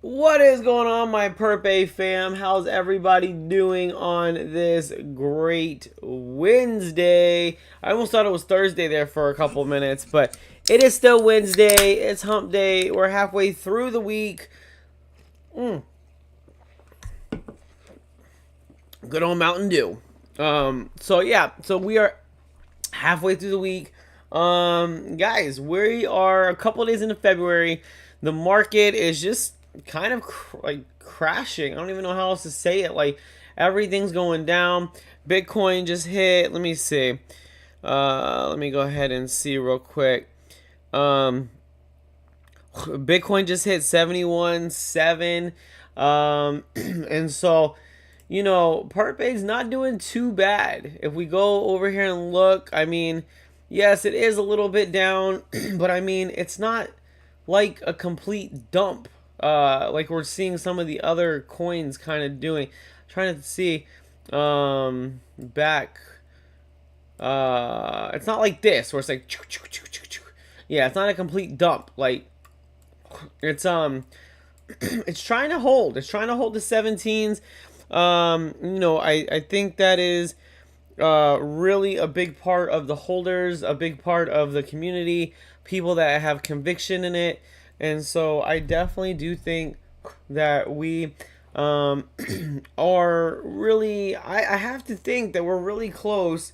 What is going on, my Purpe fam? How's everybody doing on this great Wednesday? I almost thought it was Thursday there for a couple minutes, but it is still Wednesday. It's hump day. We're halfway through the week. Good old Mountain Dew. So we are halfway through the week. Guys, we are a couple days into February. The market is just kind of crashing. I don't even know how else to say it. Like, everything's going down. Bitcoin just hit. Let me see. Let me go ahead and see real quick. Bitcoin just hit 71.7. And so, Parpe's not doing too bad. If we go over here and look, I mean, yes, it is a little bit down, but I mean, it's not like a complete dump, like we're seeing some of the other coins kind of doing. Trying to see, back. It's not like this where it's like, yeah, it's not a complete dump. Like, it's it's trying to hold. It's trying to hold the 17s. I think that is really a big part of the holders, a big part of the community, people that have conviction in it. And so I definitely do think that we are really, I have to think that we're really close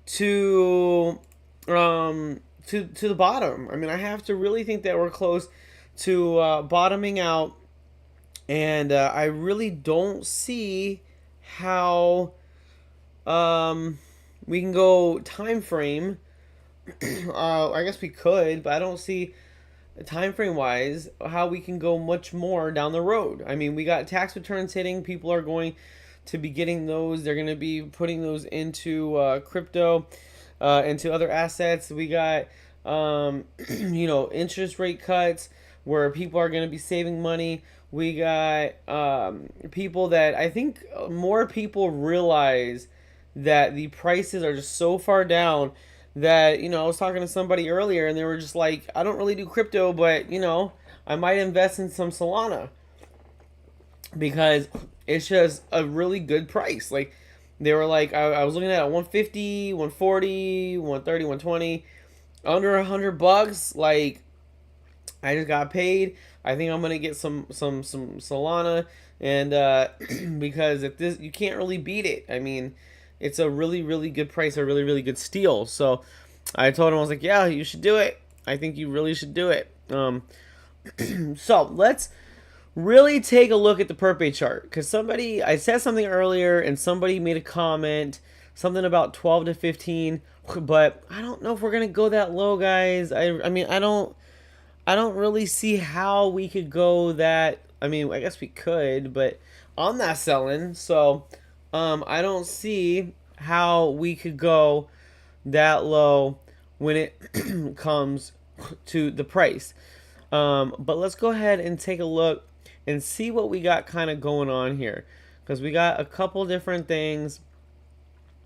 to to the bottom. I mean, I have to really think that we're close to bottoming out, and I really don't see how we can go time frame. I guess we could, but I don't see time frame wise how we can go much more down the road. I mean, we got tax returns hitting. People are going to be getting those. They're going to be putting those into crypto, into other assets. We got interest rate cuts where people are going to be saving money. We got people that I think more people realize that the prices are just so far down that, I was talking to somebody earlier and they were just like, I don't really do crypto, but, I might invest in some Solana because it's just a really good price. Like, they were like, I was looking at it 150, 140, 130, 120, under $100. Like, I just got paid. I think I'm gonna get some Solana, and because if this, you can't really beat it. I mean, it's a really really good price, a really really good steal. So I told him, I was like, yeah, you should do it. I think you really should do it. So let's really take a look at the Purpe chart, because I said something earlier and somebody made a comment, something about 12 to 15, but I don't know if we're gonna go that low, guys. I mean, I don't really see how we could go that. I mean, I guess we could, but I'm not selling, so I don't see how we could go that low when it comes to the price. But let's go ahead and take a look and see what we got kind of going on here, because we got a couple different things.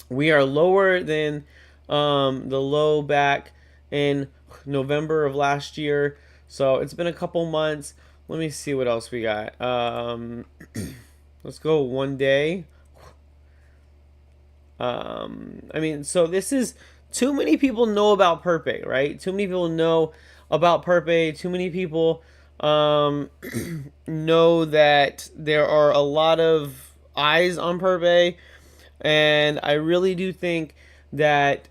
We are lower than the low back in November of last year. So it's been a couple months. Let me see what else we got. Let's go one day. I mean, so this is, too many people know about Purpe, right? Too many people know about Purpe. Too many people know that there are a lot of eyes on Purpe. And I really do think that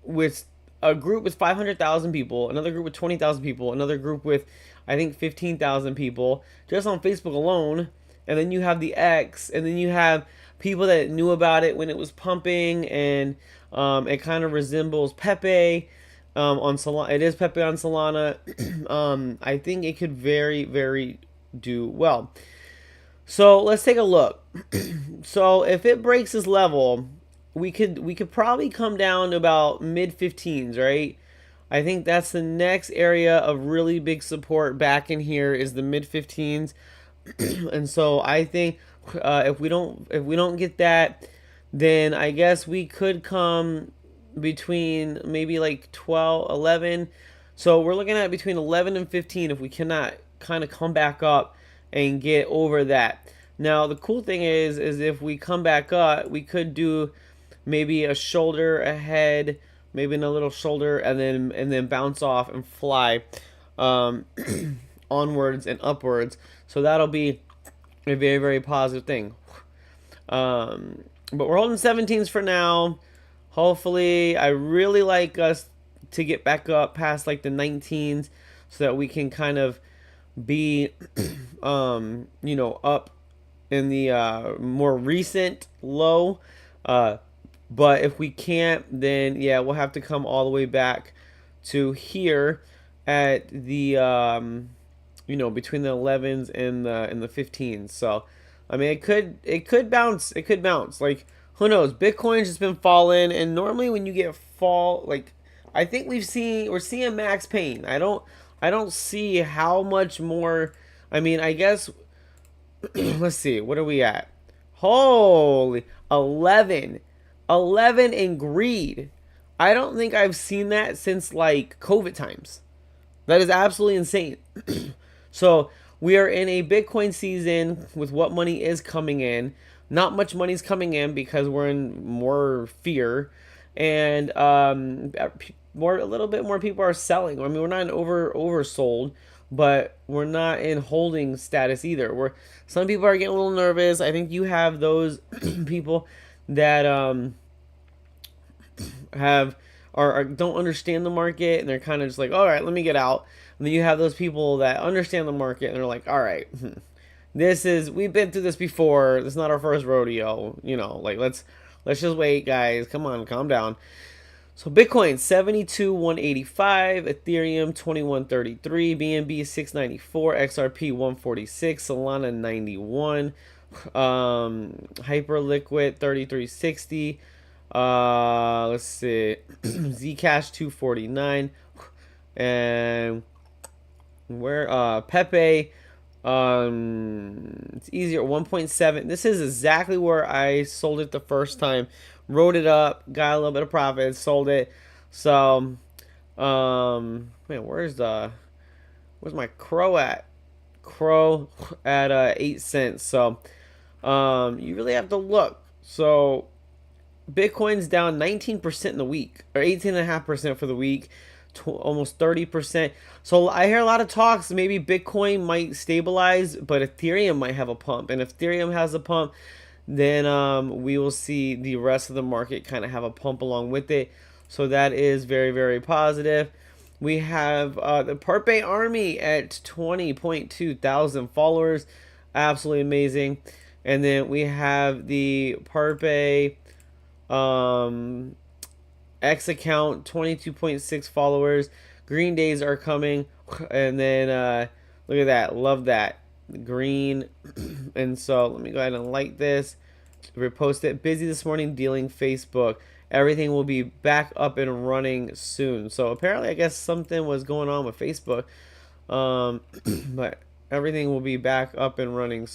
with a group with 500,000 people, another group with 20,000 people, another group with, I think, 15,000 people, just on Facebook alone. And then you have the X, and then you have people that knew about it when it was pumping, and it kind of resembles Pepe on Solana. It is Pepe on Solana. I think it could very, very do well. So let's take a look. So if it breaks this level, we could probably come down to about mid 15s, right? I think that's the next area of really big support back in here, is the mid 15s. And so I think if we don't get that, then I guess we could come between maybe like 12, 11. So we're looking at between 11 and 15 if we cannot kind of come back up and get over that. Now the cool thing is if we come back up, we could do maybe a shoulder, a head, maybe in a little shoulder, and then bounce off and fly um, onwards and upwards. So that'll be a very very positive thing. But we're holding 17s for now. Hopefully, I really like us to get back up past like the 19s so that we can kind of be, up in the more recent low. But if we can't, then yeah, we'll have to come all the way back to here at the between the 11s and the 15s. So I mean, it could bounce. It could bounce. Like who knows? Bitcoin's just been falling, and normally when you get fall, like I think we're seeing max pain. I don't see how much more. I mean, I guess let's see. What are we at? Holy 11 in greed. I don't think I've seen that since like COVID times. That is absolutely insane. So we are in a Bitcoin season with what money is coming in. Not much money's coming in because we're in more fear, and a little bit more people are selling. I mean, we're not in oversold, but we're not in holding status either. Some people are getting a little nervous. I think you have those people that have don't understand the market, and they're kind of just like, all right, let me get out. And then you have those people that understand the market, and they're like, all right, we've been through this before. This is not our first rodeo. Like let's just wait, guys. Come on, calm down. So Bitcoin 72,185, Ethereum 2133, BNB 694, XRP 146, Solana 91, Hyperliquid 3360. Let's see, Zcash 249, and where Pepe. It's easier 1.7. This is exactly where I sold it the first time. Wrote it up, got a little bit of profit, sold it. So, man, where's my crow at? Crow at 8 cents. So, you really have to look. So, Bitcoin's down 19% in the week, or 18.5% for the week. Almost 30%. So I hear a lot of talks. Maybe Bitcoin might stabilize, but Ethereum might have a pump. And if Ethereum has a pump, then we will see the rest of the market kind of have a pump along with it. So that is very, very positive. We have the Purpe Army at 20.2 thousand followers. Absolutely amazing. And then we have the Purpe X account, 22.6 followers. Green days are coming. And then look at that. Love that. Green. And so let me go ahead and like this. Repost it. Busy this morning dealing Facebook. Everything will be back up and running soon. So apparently I guess something was going on with Facebook. But everything will be back up and running.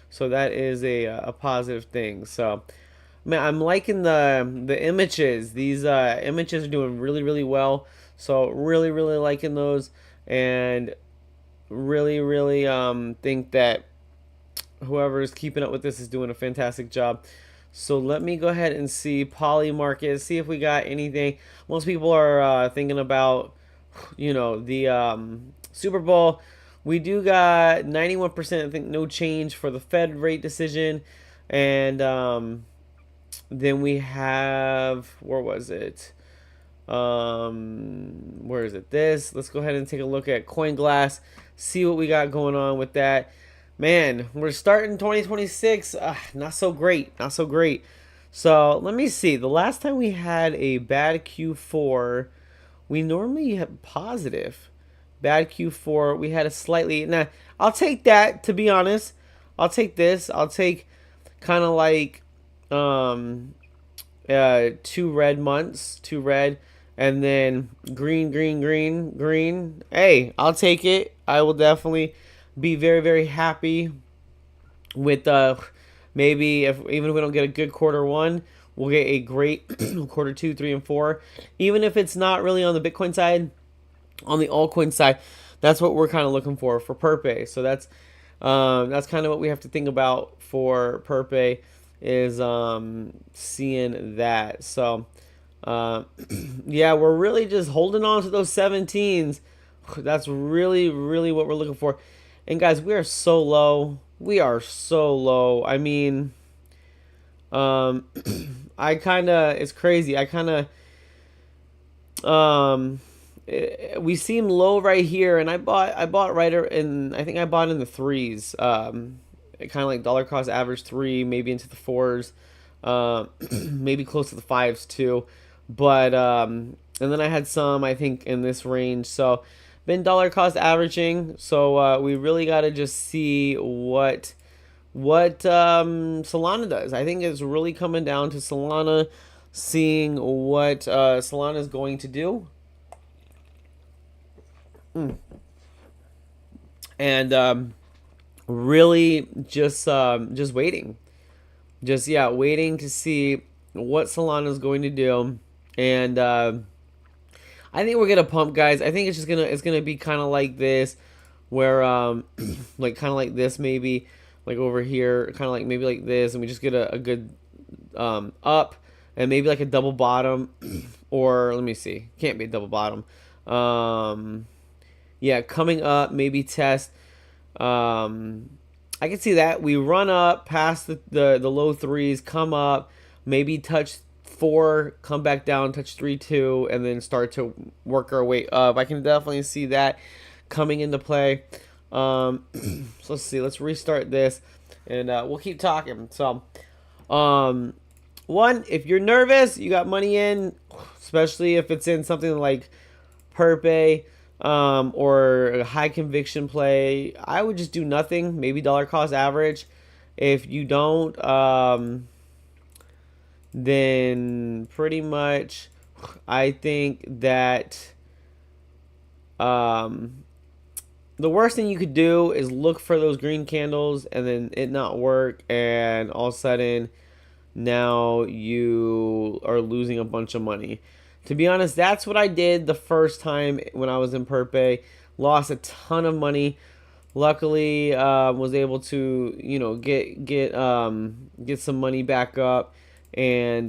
So that is a positive thing. So man, I'm liking the images. These images are doing really, really well. So really, really liking those, and really, really think that whoever is keeping up with this is doing a fantastic job. So let me go ahead and see Poly Market, see if we got anything. Most people are thinking about, the Super Bowl. We do got 91%, I think, no change for the Fed rate decision, and then we have, where was it? Where is it? Let's go ahead and take a look at CoinGlass, see what we got going on with that. Man, we're starting 2026. Not so great. Not so great. So let me see. The last time we had a bad Q4, we normally have positive. Bad Q4, we had a slightly. Now, I'll take that, to be honest. I'll take this. I'll take kind of like 2 red months, 2 red, and then green, green, green, green. Hey, I'll take it. I will definitely be very, very happy with maybe even if we don't get a good quarter one, we'll get a great quarter 2, 3, and 4. Even if it's not really on the Bitcoin side, on the altcoin side, that's what we're kind of looking for Purpe. So that's That's kind of what we have to think about for Perpe is seeing that. So uh, yeah, we're really just holding on to those 17s. That's really, really what we're looking for. And guys, we are so low. We are so low. I mean, um, I kind of, it's crazy. I kind of, um, we seem low right here, and I bought right in, I think I bought in the threes. Kind of like dollar cost average three, maybe into the fours, maybe close to the fives too. But and then I had some, I think, in this range. So been dollar cost averaging. So we really got to just see what Solana does. I think it's really coming down to Solana, seeing what Solana is going to do, and really just waiting, just yeah, waiting to see what Solana is going to do, and I think we're gonna pump, guys. I think it's gonna be kind of like this, where like kind of like this maybe, like over here, kind of like maybe like this, and we just get a good up, and maybe like a double bottom, or let me see, can't be a double bottom. Um, yeah, coming up, maybe test. Um, I can see that we run up past the low threes, come up, maybe touch four, come back down, touch three, two, and then start to work our way up. I can definitely see that coming into play. So let's see. Let's restart this, and we'll keep talking. So, um, one, if you're nervous, you got money in, especially if it's in something like Perpe, or a high conviction play, I would just do nothing. Maybe dollar cost average. If you don't, then pretty much, I think that um, the worst thing you could do is look for those green candles and then it not work, and all of a sudden now you are losing a bunch of money. To be honest, that's what I did the first time when I was in Perpe. Lost a ton of money. Luckily, was able to get some money back up, and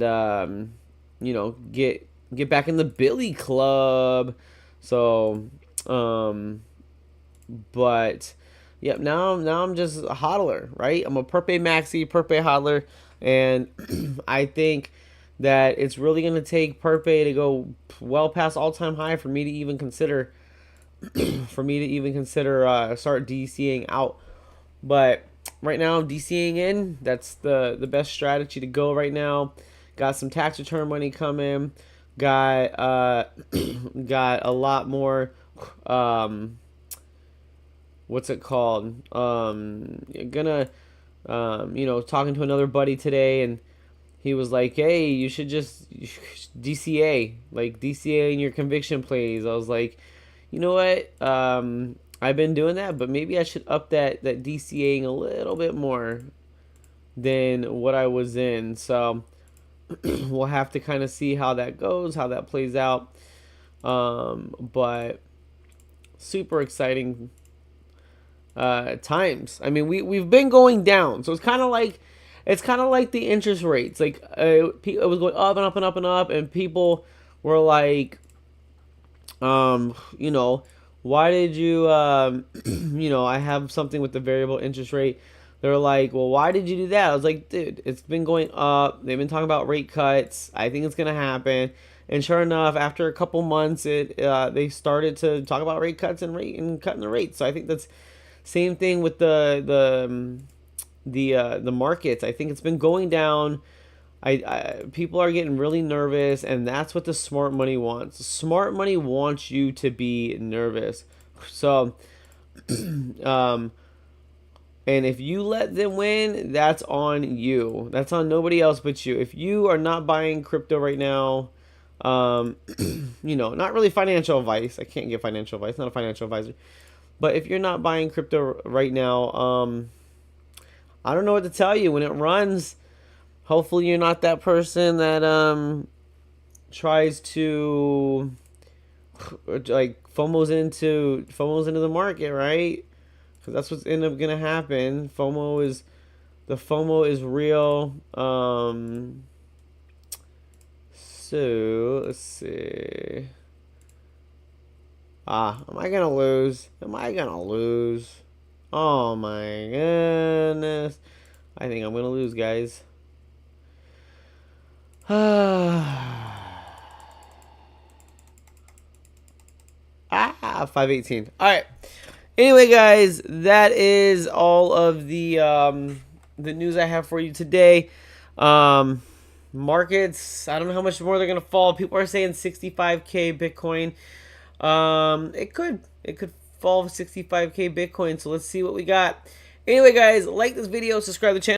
get back in the Billy Club. So, but yep, now I'm just a hodler, right? I'm a Perpe Maxi, Perpe hodler, and I think that it's really going to take Perpe to go well past all time high for me to even consider start DCing out. But right now I'm DCing in. That's the best strategy to go right now. Got some tax return money coming. Got got a lot more what's it called? Gonna talking to another buddy today, and he was like, "Hey, you should just DCA, like DCA in your conviction plays." I was like, "You know what? I've been doing that, but maybe I should up that DCAing a little bit more than what I was in." So we'll have to kind of see how that goes, how that plays out. But super exciting times. I mean, we've been going down, so it's kind of like the interest rates. Like it was going up and up and up and up, and people were like, um, you know, why did you, I have something with the variable interest rate. They're like, well, why did you do that? I was like, dude, it's been going up. They've been talking about rate cuts. I think it's gonna happen. And sure enough, after a couple months, they started to talk about rate cuts and cutting the rates. So I think that's same thing with the markets. I think it's been going down. People are getting really nervous, and that's what the smart money wants. Smart money wants you to be nervous. So, um, and if you let them win, that's on you. That's on nobody else but you. If you are not buying crypto right now, um, not really financial advice. I can't give financial advice. Not a financial advisor. But if you're not buying crypto right now, I don't know what to tell you. When it runs, hopefully you're not that person that tries to like FOMOs into the market, right? because that's what's end up gonna happen. The FOMO is real. So let's see. Am I gonna lose? Am I gonna lose? Oh my goodness. I think I'm gonna lose, guys. 518. All right. Anyway, guys, that is all of the news I have for you today. Markets, I don't know how much more they're gonna fall. People are saying 65K Bitcoin. It could fall 65K Bitcoin. So let's see what we got. Anyway, guys, like this video, subscribe to the channel.